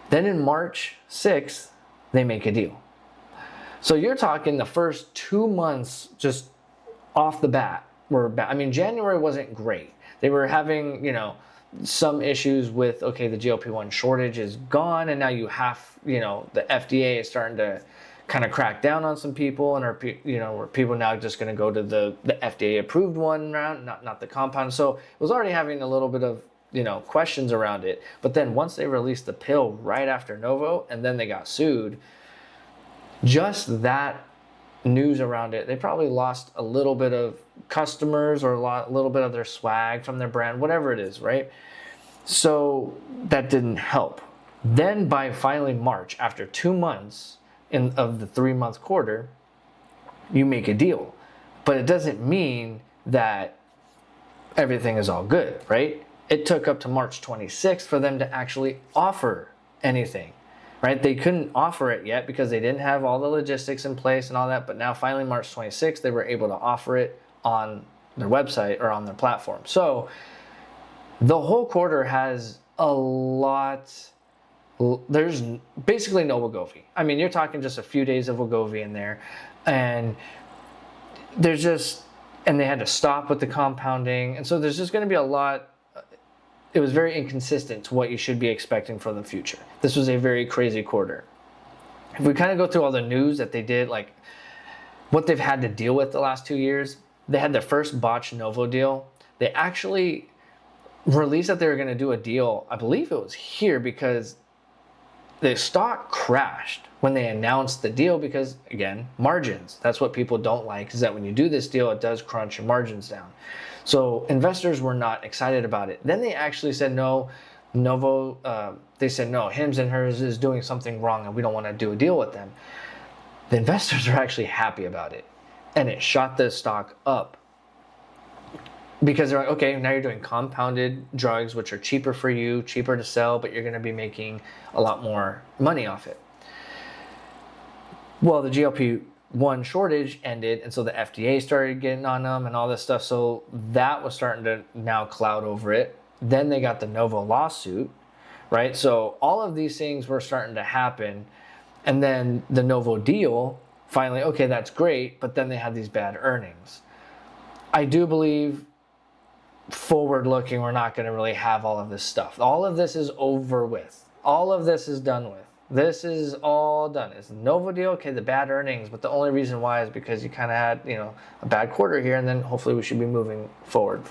Then in March 6th, they make a deal. So you're talking the first 2 months just off the bat were bad. I mean, January wasn't great. They were having, some issues with, okay, the GLP-1 shortage is gone, and now you have, the FDA is starting to kind of crack down on some people, and are people now just going to go to the FDA approved one round, not the compound. So it was already having a little bit of questions around it. But then once they released the pill right after Novo, and then they got sued, just that news around it, they probably lost a little bit of customers or a little bit of their swag from their brand, whatever it is, right? So that didn't help. Then by finally March, after 2 months of the 3-month quarter, you make a deal. But it doesn't mean that everything is all good, right? It took up to March 26th for them to actually offer anything, right? They couldn't offer it yet because they didn't have all the logistics in place and all that. But now finally March 26th, they were able to offer it on their website or on their platform. So the whole quarter has a lot. There's basically no Wegovy. I mean, you're talking just a few days of Wegovy in there, and they had to stop with the compounding. And so there's just going to be a lot. It was very inconsistent to what you should be expecting for the future. This was a very crazy quarter. If we kind of go through all the news that they did, like what they've had to deal with the last 2 years, they had their first botched Novo deal. They actually released that they were going to do a deal. I believe it was here because the stock crashed when they announced the deal because, again, margins. That's what people don't like, is that when you do this deal, it does crunch your margins down. So investors were not excited about it. Then they actually said, no, Novo, they said, no, Hims and Hers is doing something wrong and we don't want to do a deal with them. The investors are actually happy about it. And it shot the stock up. Because they're like, okay, now you're doing compounded drugs, which are cheaper for you, cheaper to sell, but you're going to be making a lot more money off it. Well, the GLP-1 shortage ended, and so the FDA started getting on them and all this stuff. So that was starting to now cloud over it. Then they got the Novo lawsuit, right? So all of these things were starting to happen. And then the Novo deal, finally, okay, that's great, but then they had these bad earnings. I do believe forward looking, we're not going to really have all of this stuff. All of this is over with. All of this is done with. This is all done. It's a Novo deal, okay, the bad earnings, but the only reason why is because you kind of had, a bad quarter here, and then hopefully we should be moving forward,